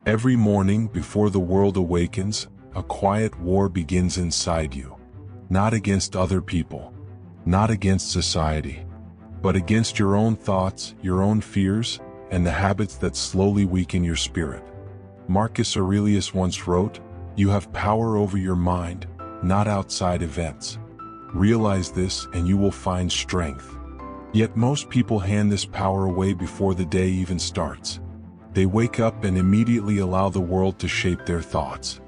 Every morning before the world awakens, a quiet war begins inside you. Not against other people, not against society, but against your own thoughts, your own fears, and the habits that slowly weaken your spirit. Marcus Aurelius once wrote, "You have power over your mind, not outside events. Realize this and you will find strength." Yet most people hand this power away before the day even starts. They wake up and immediately allow the world to shape their thoughts.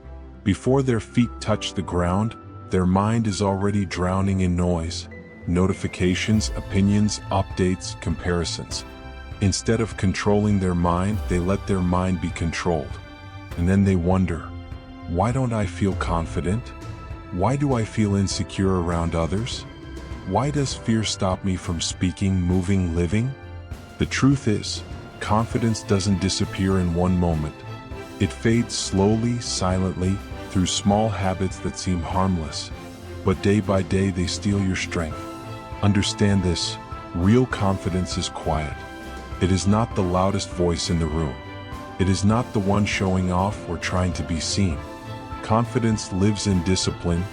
Before their feet touch the ground, their mind is already drowning in noise, notifications, opinions, updates, comparisons. Instead of controlling their mind, they let their mind be controlled. And then they wonder, why don't I feel confident? Why do I feel insecure around others? Why does fear stop me from speaking, moving, living? The truth is, confidence doesn't disappear in one moment. It fades slowly, silently, through small habits that seem harmless. But day by day they steal your strength. Understand this, real confidence is quiet. It is not the loudest voice in the room. It is not the one showing off or trying to be seen. Confidence lives in discipline,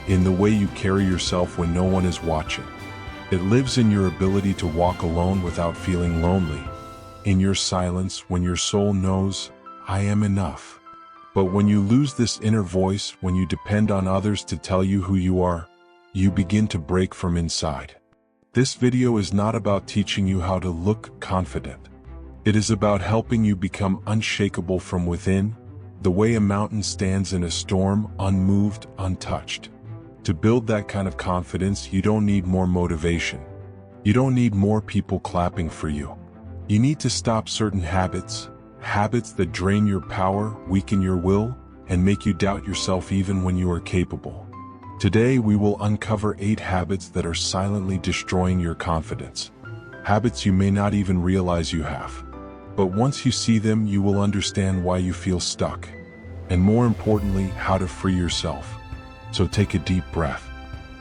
in the way you carry yourself when no one is watching. It lives in your ability to walk alone without feeling lonely. In your silence when your soul knows, I am enough. But when you lose this inner voice, when you depend on others to tell you who you are, you begin to break from inside. This video is not about teaching you how to look confident. It is about helping you become unshakable from within, the way a mountain stands in a storm, unmoved, untouched. To build that kind of confidence, you don't need more motivation. You don't need more people clapping for you. You need to stop certain habits that drain your power, weaken your will, and make you doubt yourself even when you are capable. Today we will uncover 8 habits that are silently destroying your confidence. Habits you may not even realize you have. But once you see them, you will understand why you feel stuck. And more importantly, how to free yourself. So take a deep breath.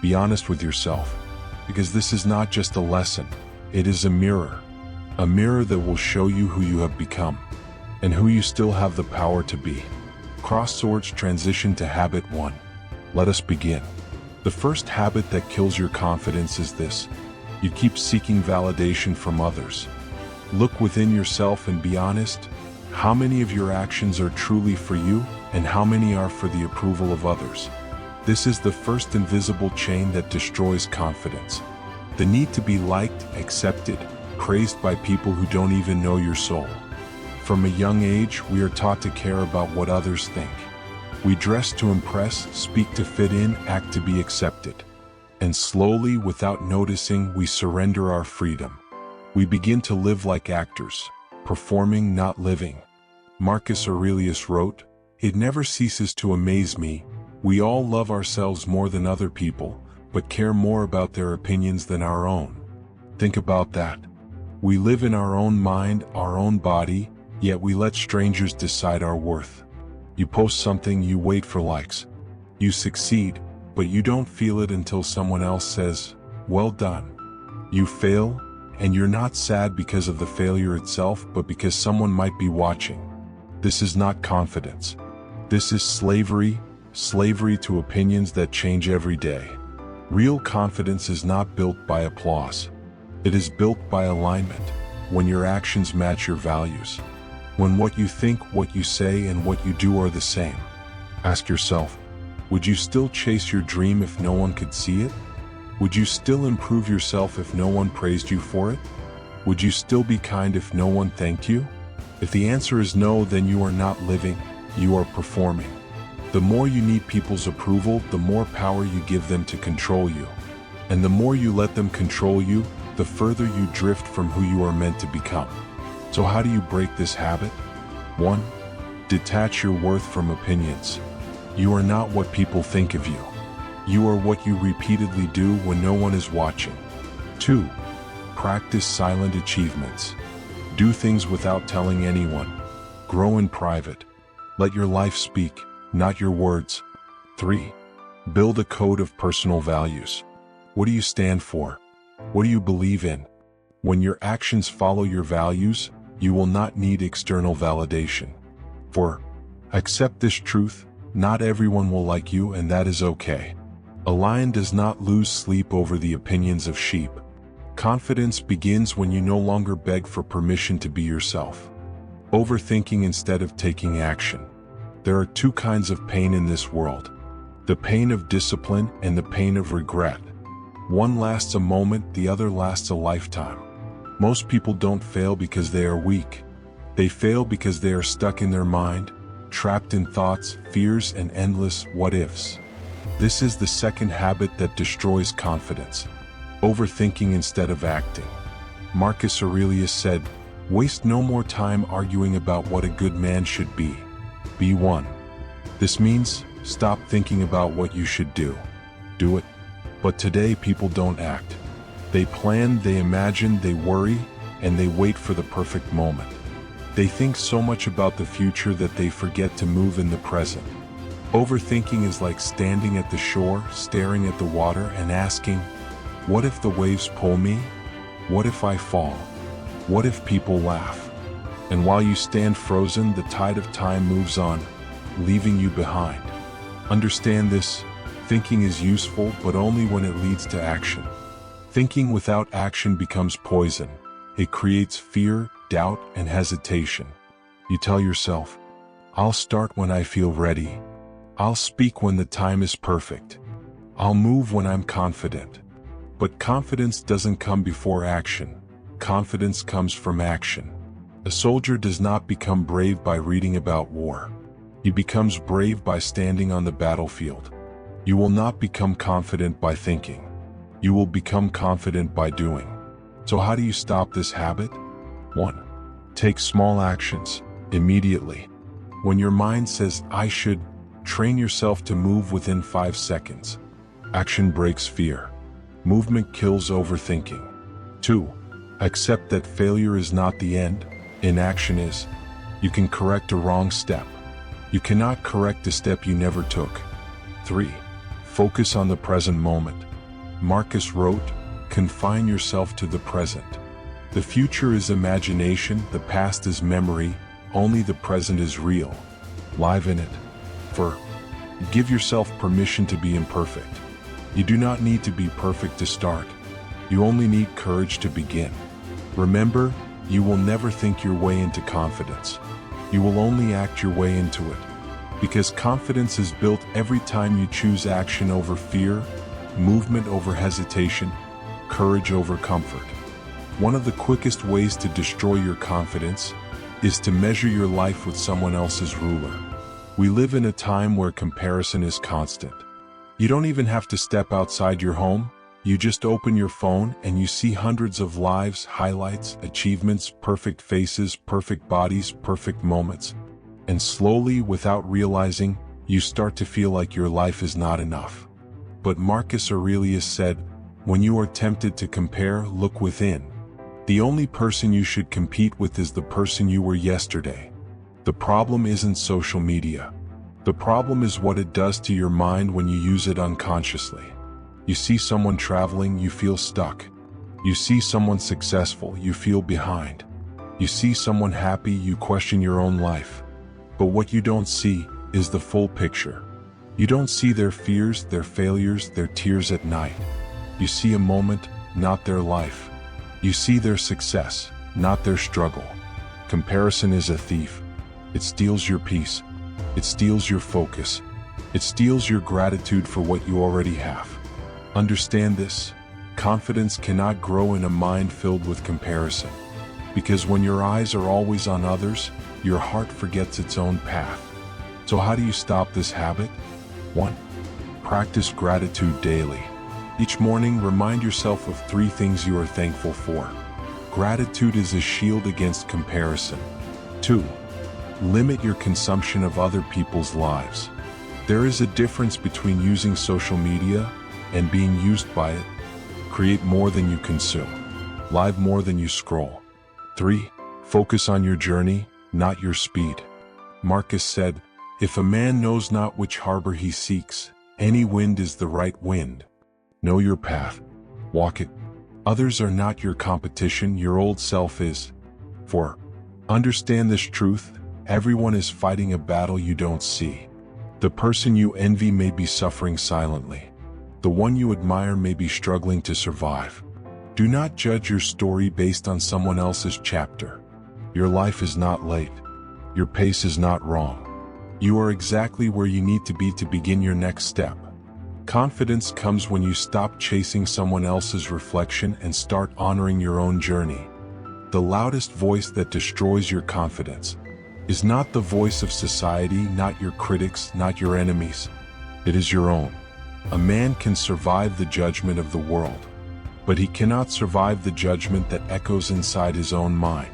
Be honest with yourself. Because this is not just a lesson, it is a mirror. A mirror that will show you who you have become, and who you still have the power to be. Cross swords transition to habit 1. Let us begin. The first habit that kills your confidence is this. You keep seeking validation from others. Look within yourself and be honest. How many of your actions are truly for you, and how many are for the approval of others? This is the first invisible chain that destroys confidence. The need to be liked, accepted, praised by people who don't even know your soul. From a young age, we are taught to care about what others think. We dress to impress, speak to fit in, act to be accepted. And slowly, without noticing, we surrender our freedom. We begin to live like actors, performing, not living. Marcus Aurelius wrote, "It never ceases to amaze me. We all love ourselves more than other people, but care more about their opinions than our own." Think about that. We live in our own mind, our own body, yet we let strangers decide our worth. You post something, you wait for likes. You succeed, but you don't feel it until someone else says, "Well done." You fail, and you're not sad because of the failure itself, but because someone might be watching. This is not confidence. This is slavery to opinions that change every day. Real confidence is not built by applause. It is built by alignment, when your actions match your values. When what you think, what you say, and what you do are the same. Ask yourself, would you still chase your dream if no one could see it? Would you still improve yourself if no one praised you for it? Would you still be kind if no one thanked you? If the answer is no, then you are not living, you are performing. The more you need people's approval, the more power you give them to control you. And the more you let them control you, the further you drift from who you are meant to become. So how do you break this habit? 1. Detach your worth from opinions. You are not what people think of you. You are what you repeatedly do when no one is watching. 2. Practice silent achievements. Do things without telling anyone. Grow in private. Let your life speak, not your words. 3. Build a code of personal values. What do you stand for? What do you believe in? When your actions follow your values, you will not need external validation. For, accept this truth, not everyone will like you, and that is okay. A lion does not lose sleep over the opinions of sheep. Confidence begins when you no longer beg for permission to be yourself. Overthinking instead of taking action. There are two kinds of pain in this world: the pain of discipline and the pain of regret. One lasts a moment, the other lasts a lifetime. Most people don't fail because they are weak. They fail because they are stuck in their mind, trapped in thoughts, fears, and endless what-ifs. This is the second habit that destroys confidence: overthinking instead of acting. Marcus Aurelius said, "Waste no more time arguing about what a good man should be. Be one." This means, stop thinking about what you should do. Do it. But today people don't act. They plan, they imagine, they worry, and they wait for the perfect moment. They think so much about the future that they forget to move in the present. Overthinking is like standing at the shore, staring at the water and asking, what if the waves pull me? What if I fall? What if people laugh? And while you stand frozen, the tide of time moves on, leaving you behind. Understand this: thinking is useful, but only when it leads to action. Thinking without action becomes poison. It creates fear, doubt, and hesitation. You tell yourself, "I'll start when I feel ready. I'll speak when the time is perfect. I'll move when I'm confident." But confidence doesn't come before action. Confidence comes from action. A soldier does not become brave by reading about war. He becomes brave by standing on the battlefield. You will not become confident by thinking. You will become confident by doing. So how do you stop this habit? 1. Take small actions, immediately. When your mind says, "I should," train yourself to move within 5 seconds. Action breaks fear. Movement kills overthinking. 2. Accept that failure is not the end. Inaction is. You can correct a wrong step. You cannot correct a step you never took. 3. Focus on the present moment. Marcus wrote, "Confine yourself to the present. The future is imagination, the past is memory, only the present is real. Live in it." 4. Give yourself permission to be imperfect. You do not need to be perfect to start. You only need courage to begin. Remember, you will never think your way into confidence. You will only act your way into it. Because confidence is built every time you choose action over fear, movement over hesitation, courage over comfort. One of the quickest ways to destroy your confidence is to measure your life with someone else's ruler. We live in a time where comparison is constant. You don't even have to step outside your home. You just open your phone and you see hundreds of lives, highlights, achievements, perfect faces, perfect bodies, perfect moments. And slowly, without realizing, you start to feel like your life is not enough. But Marcus Aurelius said, "When you are tempted to compare, look within. The only person you should compete with is the person you were yesterday." The problem isn't social media. The problem is what it does to your mind when you use it unconsciously. You see someone traveling, you feel stuck. You see someone successful, you feel behind. You see someone happy, you question your own life. But what you don't see is the full picture. You don't see their fears, their failures, their tears at night. You see a moment, not their life. You see their success, not their struggle. Comparison is a thief. It steals your peace. It steals your focus. It steals your gratitude for what you already have. Understand this: confidence cannot grow in a mind filled with comparison. Because when your eyes are always on others, your heart forgets its own path. So how do you stop this habit? 1. Practice gratitude daily. Each morning, remind yourself of 3 things you are thankful for. Gratitude is a shield against comparison. 2. Limit your consumption of other people's lives. There is a difference between using social media and being used by it. Create more than you consume. Live more than you scroll. 3. Focus on your journey, not your speed. Marcus said, "If a man knows not which harbor he seeks, any wind is the right wind." Know your path. Walk it. Others are not your competition, your old self is. 4. Understand this truth: Everyone is fighting a battle you don't see. The person you envy may be suffering silently. The one you admire may be struggling to survive. Do not judge your story based on someone else's chapter. Your life is not late. Your pace is not wrong. You are exactly where you need to be to begin your next step. Confidence comes when you stop chasing someone else's reflection and start honoring your own journey. The loudest voice that destroys your confidence is not the voice of society, not your critics, not your enemies. It is your own. A man can survive the judgment of the world, but he cannot survive the judgment that echoes inside his own mind.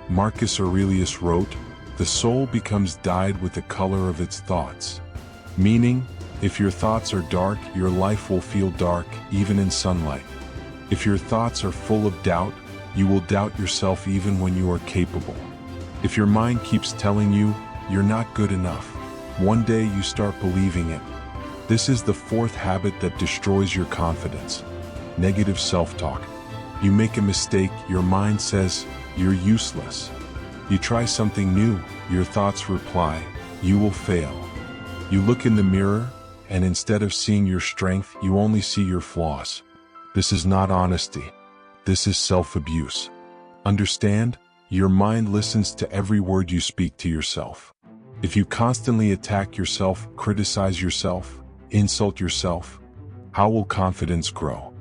Marcus Aurelius wrote, "The soul becomes dyed with the color of its thoughts." Meaning, if your thoughts are dark, your life will feel dark, even in sunlight. If your thoughts are full of doubt, you will doubt yourself even when you are capable. If your mind keeps telling you, you're not good enough, one day you start believing it. This is the fourth habit that destroys your confidence. Negative self-talk. You make a mistake, your mind says, you're useless. You try something new, your thoughts reply, you will fail. You look in the mirror, and instead of seeing your strength, you only see your flaws. This is not honesty. This is self-abuse. Understand? Your mind listens to every word you speak to yourself. If you constantly attack yourself, criticize yourself, insult yourself, how will confidence grow?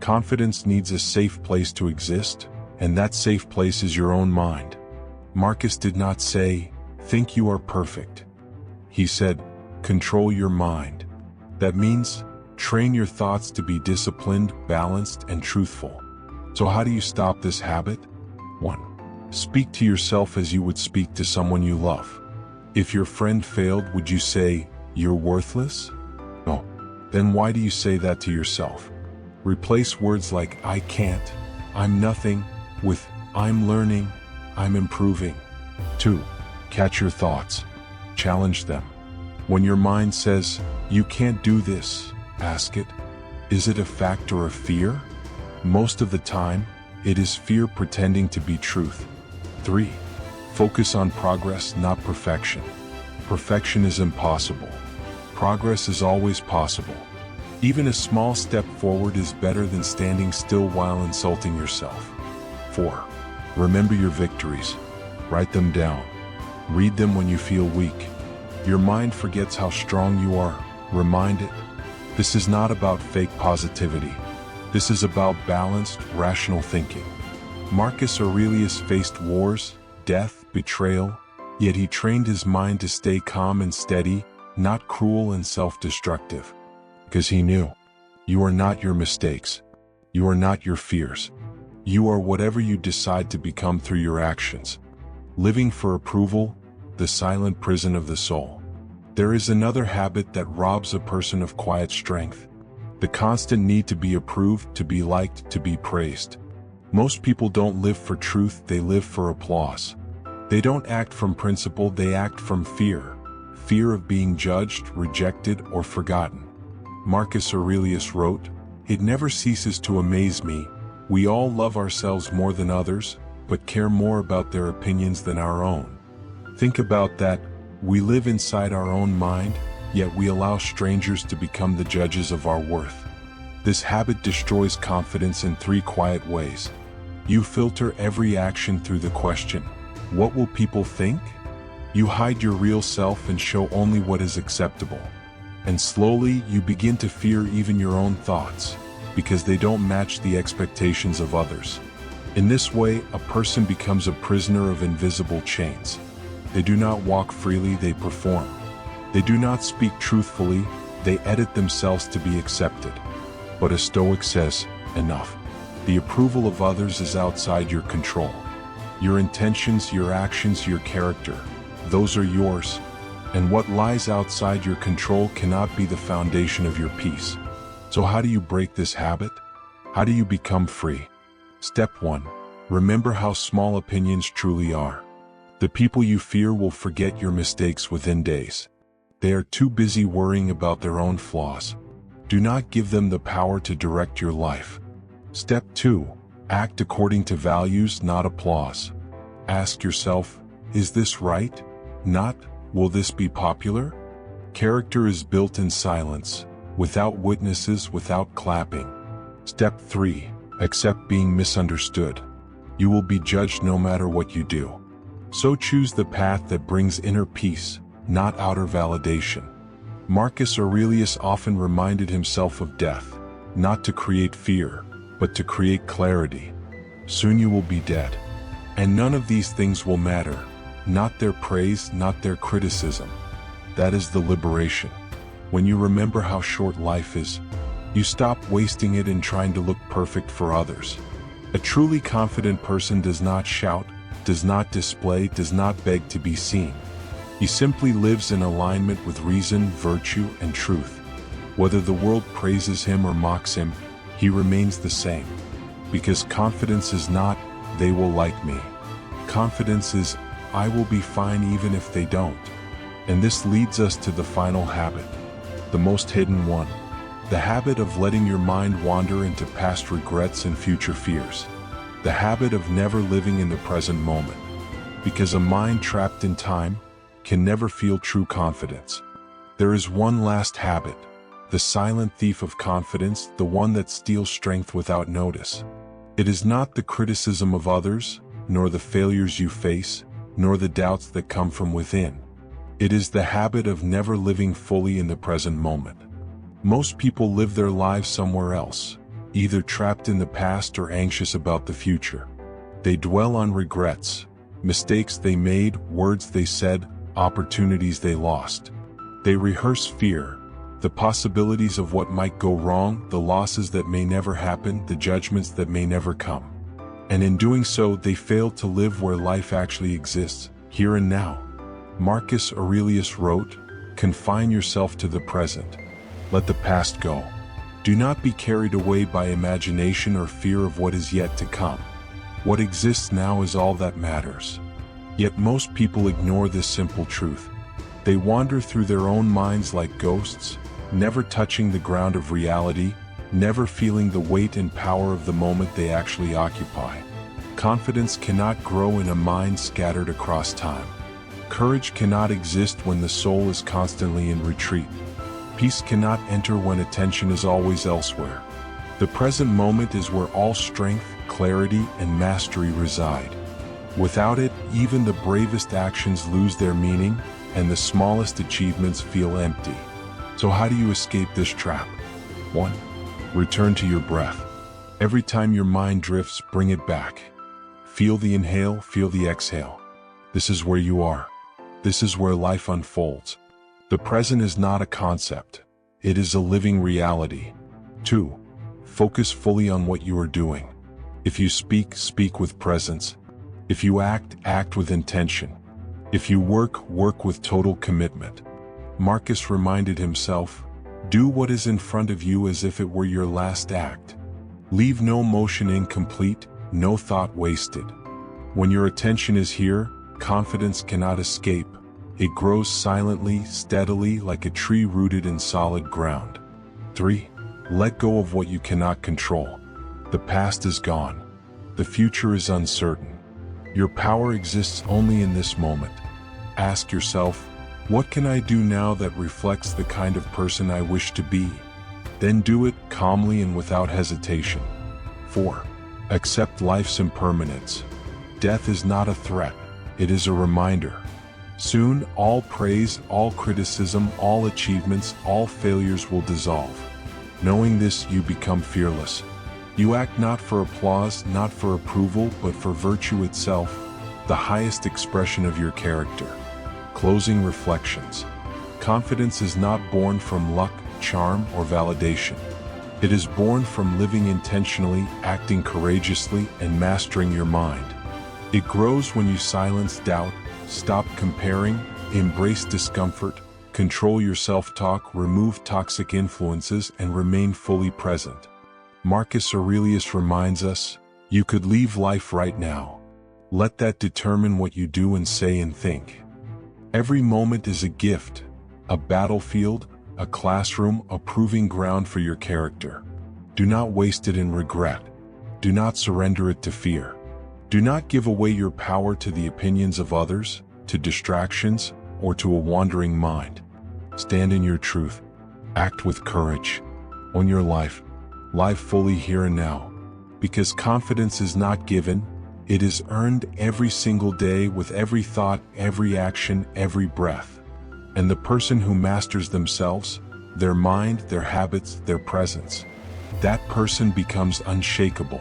Confidence needs a safe place to exist, and that safe place is your own mind. Marcus did not say, "Think you are perfect." He said, "Control your mind." That means, train your thoughts to be disciplined, balanced, and truthful. So how do you stop this habit? 1. Speak to yourself as you would speak to someone you love. If your friend failed, would you say, "You're worthless"? No. Then why do you say that to yourself? Replace words like "I can't," "I'm nothing," with "I'm learning," "I'm improving." 2. Catch your thoughts. Challenge them. When your mind says, "You can't do this," ask it, is it a fact or a fear? Most of the time, it is fear pretending to be truth. 3. Focus on progress, not perfection. Perfection is impossible. Progress is always possible. Even a small step forward is better than standing still while insulting yourself. 4. Remember your victories. Write them down. Read them when you feel weak. Your mind forgets how strong you are. Remind it. This is not about fake positivity. This is about balanced, rational thinking. Marcus Aurelius faced wars, death, betrayal, yet he trained his mind to stay calm and steady, not cruel and self-destructive. Because he knew, you are not your mistakes. You are not your fears. You are whatever you decide to become through your actions. Living for approval, the silent prison of the soul. There is another habit that robs a person of quiet strength. The constant need to be approved, to be liked, to be praised. Most people don't live for truth, they live for applause. They don't act from principle, they act from fear. Fear of being judged, rejected, or forgotten. Marcus Aurelius wrote, "It never ceases to amaze me. We all love ourselves more than others, but care more about their opinions than our own." Think about that. We live inside our own mind, yet we allow strangers to become the judges of our worth. This habit destroys confidence in 3 quiet ways. You filter every action through the question, "What will people think?" You hide your real self and show only what is acceptable. And slowly you begin to fear even your own thoughts, because they don't match the expectations of others. In this way, a person becomes a prisoner of invisible chains. They do not walk freely, they perform. They do not speak truthfully, they edit themselves to be accepted. But a Stoic says, enough. The approval of others is outside your control. Your intentions, your actions, your character, those are yours. And what lies outside your control cannot be the foundation of your peace. So how do you break this habit? How do you become free? Step 1. Remember how small opinions truly are. The people you fear will forget your mistakes within days. They are too busy worrying about their own flaws. Do not give them the power to direct your life. Step 2. Act according to values, not applause. Ask yourself, is this right? Not, will this be popular? Character is built in silence, without witnesses, without clapping. Step 3. Accept being misunderstood. You will be judged no matter what you do. So choose the path that brings inner peace, not outer validation. Marcus Aurelius often reminded himself of death, not to create fear, but to create clarity. Soon you will be dead. And none of these things will matter, not their praise, not their criticism. That is the liberation. When you remember how short life is, you stop wasting it in trying to look perfect for others. A truly confident person does not shout, does not display, does not beg to be seen. He simply lives in alignment with reason, virtue, and truth. Whether the world praises him or mocks him, he remains the same. Because confidence is not, they will like me. Confidence is, I will be fine even if they don't. And this leads us to the final habit, the most hidden one. The habit of letting your mind wander into past regrets and future fears. The habit of never living in the present moment. Because a mind trapped in time can never feel true confidence. There is one last habit, the silent thief of confidence, the one that steals strength without notice. It is not the criticism of others, nor the failures you face, nor the doubts that come from within. It is the habit of never living fully in the present moment. Most people live their lives somewhere else, either trapped in the past or anxious about the future. They dwell on regrets, mistakes they made, words they said, opportunities they lost. They rehearse fear, the possibilities of what might go wrong, the losses that may never happen, the judgments that may never come. And in doing so, they fail to live where life actually exists, here and now. Marcus Aurelius wrote, "Confine yourself to the present. Let the past go. Do not be carried away by imagination or fear of what is yet to come. What exists now is all that matters." Yet most people ignore this simple truth. They wander through their own minds like ghosts, never touching the ground of reality, never feeling the weight and power of the moment they actually occupy. Confidence cannot grow in a mind scattered across time. Courage cannot exist when the soul is constantly in retreat. Peace cannot enter when attention is always elsewhere. The present moment is where all strength, clarity, and mastery reside. Without it, even the bravest actions lose their meaning, and the smallest achievements feel empty. So how do you escape this trap? 1. Return to your breath. Every time your mind drifts, bring it back. Feel the inhale, feel the exhale. This is where you are. This is where life unfolds. The present is not a concept. It is a living reality. 2. Focus fully on what you are doing. If you speak, speak with presence. If you act, act with intention. If you work, work with total commitment. Marcus reminded himself, do what is in front of you as if it were your last act. Leave no motion incomplete, no thought wasted. When your attention is here, confidence cannot escape. It grows silently, steadily, like a tree rooted in solid ground. 3. Let go of what you cannot control. The past is gone. The future is uncertain. Your power exists only in this moment. Ask yourself, what can I do now that reflects the kind of person I wish to be? Then do it calmly and without hesitation. 4. Accept life's impermanence. Death is not a threat. It is a reminder. Soon, all praise, all criticism, all achievements, all failures will dissolve. Knowing this, you become fearless. You act not for applause, not for approval, but for virtue itself, the highest expression of your character. Closing reflections. Confidence is not born from luck, charm, or validation. It is born from living intentionally, acting courageously, and mastering your mind. It grows when you silence doubt, stop comparing, embrace discomfort, control your self-talk, remove toxic influences, and remain fully present. Marcus Aurelius reminds us, you could leave life right now. Let that determine what you do and say and think. Every moment is a gift, a battlefield, a classroom, a proving ground for your character. Do not waste it in regret. Do not surrender it to fear. Do not give away your power to the opinions of others, to distractions, or to a wandering mind. Stand in your truth. Act with courage. Own your life. Live fully here and now. Because confidence is not given, it is earned every single day with every thought, every action, every breath. And the person who masters themselves, their mind, their habits, their presence, that person becomes unshakable.